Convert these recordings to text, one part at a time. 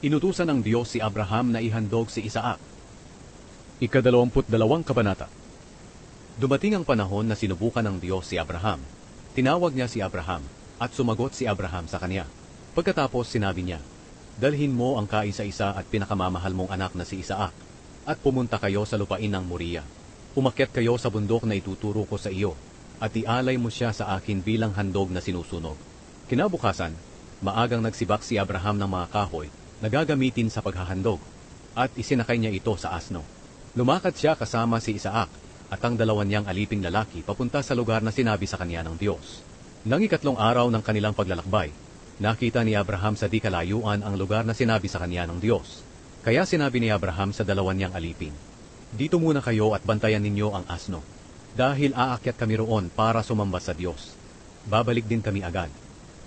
Inutusan ng Diyos si Abraham na ihandog si Isaac. Ika-22 kabanata. Dumating ang panahon na sinubukan ng Diyos si Abraham. Tinawag niya si Abraham at sumagot si Abraham sa kanya. Pagkatapos sinabi niya, "Dalhin mo ang kaisa-isa at pinakamamahal mong anak na si Isaac at pumunta kayo sa lupain ng Moriah. Umakyat kayo sa bundok na ituturo ko sa iyo at ialay mo siya sa akin bilang handog na sinusunog." Kinabukasan, maagang nagsibak si Abraham ng mga kahoy na gagamitin sa paghahandog at isinakay niya ito sa asno. Lumakad siya kasama si Isaac at ang dalawa niyang aliping lalaki papunta sa lugar na sinabi sa kanya ng Diyos. Nang ikatlong araw ng kanilang paglalakbay, nakita ni Abraham sa di kalayuan ang lugar na sinabi sa kanya ng Diyos. Kaya sinabi ni Abraham sa dalawa niyang alipin, "Dito muna kayo at bantayan ninyo ang asno, dahil aakyat kami roon para sumamba sa Diyos. Babalik din kami agad."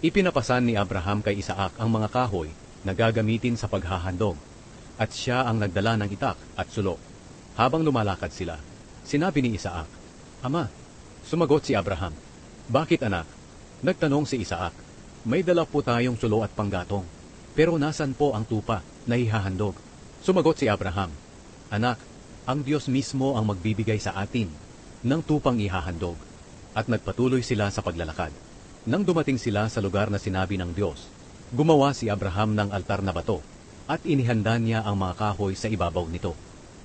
Ipinapasan ni Abraham kay Isaac ang mga kahoy na gagamitin sa paghahandog, at siya ang nagdala ng itak at sulo. Habang lumalakad sila, sinabi ni Isaac, "Ama." Sumagot si Abraham, "Bakit anak?" Nagtanong si Isaac, "May dala po tayong sulo at panggatong, pero nasan po ang tupa na ihahandog?" Sumagot si Abraham, "Anak, ang Diyos mismo ang magbibigay sa atin ng tupang ihahandog." At nagpatuloy sila sa paglalakad. Nang dumating sila sa lugar na sinabi ng Diyos, gumawa si Abraham ng altar na bato at inihanda niya ang mga kahoy sa ibabaw nito.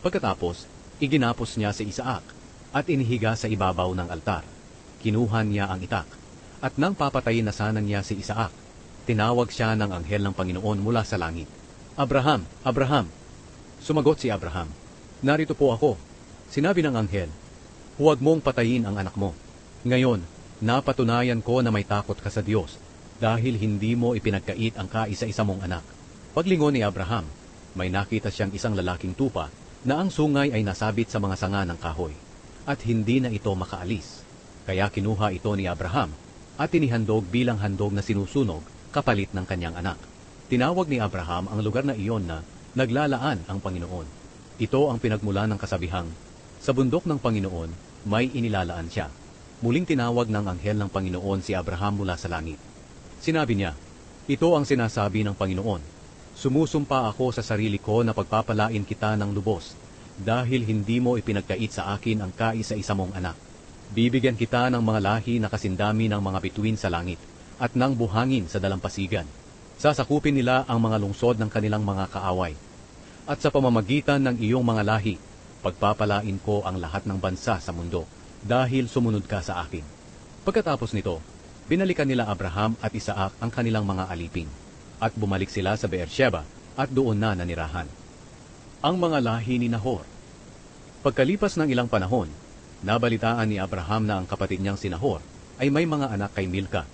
Pagkatapos, iginapos niya si Isaac at inihiga sa ibabaw ng altar. Kinuha niya ang itak at nang papatayin na sana niya si Isaac, tinawag siya ng anghel ng Panginoon mula sa langit. "Abraham, Abraham!" Sumagot si Abraham, "Narito po ako." Sinabi ng anghel, "Huwag mong patayin ang anak mo. Ngayon, napatunayan ko na may takot ka sa Diyos dahil hindi mo ipinagkait ang kaisa-isa mong anak." Paglingon ni Abraham, may nakita siyang isang lalaking tupa na ang sungay ay nasabit sa mga sanga ng kahoy at hindi na ito makaalis. Kaya kinuha ito ni Abraham at inihandog bilang handog na sinusunog kapalit ng kanyang anak. Tinawag ni Abraham ang lugar na iyon na Naglalaan ang Panginoon. Ito ang pinagmulan ng kasabihang, "Sa bundok ng Panginoon may inilalaan siya." Muling tinawag ng anghel ng Panginoon si Abraham mula sa langit. Sinabi niya, "Ito ang sinasabi ng Panginoon, Sumusumpa ako sa sarili ko na pagpapalain kita ng lubos, dahil hindi mo ipinagkait sa akin ang kaisa-isa mong anak. Bibigyan kita ng mga lahi na kasindami ng mga bituin sa langit, at ng buhangin sa dalampasigan. Sasakupin nila ang mga lungsod ng kanilang mga kaaway. At sa pamamagitan ng iyong mga lahi, pagpapalain ko ang lahat ng bansa sa mundo, dahil sumunod ka sa akin." Pagkatapos nito, binalikan nila Abraham at Isaac ang kanilang mga alipin, at bumalik sila sa Beersheba at doon na nanirahan. Ang mga lahi ni Nahor. Pagkalipas ng ilang panahon, nabalitaan ni Abraham na ang kapatid niyang si Nahor ay may mga anak kay Milka.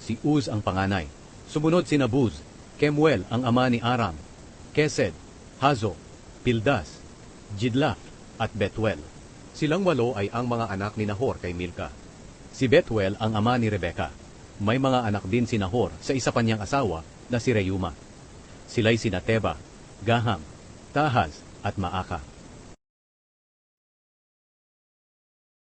Si Uz ang panganay. Sumunod si Buz, Kemuel ang ama ni Aram, Kesed, Hazo, Pildas, Jidlaf at Betuel. Silang 8 ay ang mga anak ni Nahor kay Milka. Si Betuel ang ama ni Rebeka. May mga anak din si Nahor sa isa pa niyang asawa na si Reuma. Sila'y sina Teba, Gaham, Tahaz at Maaka.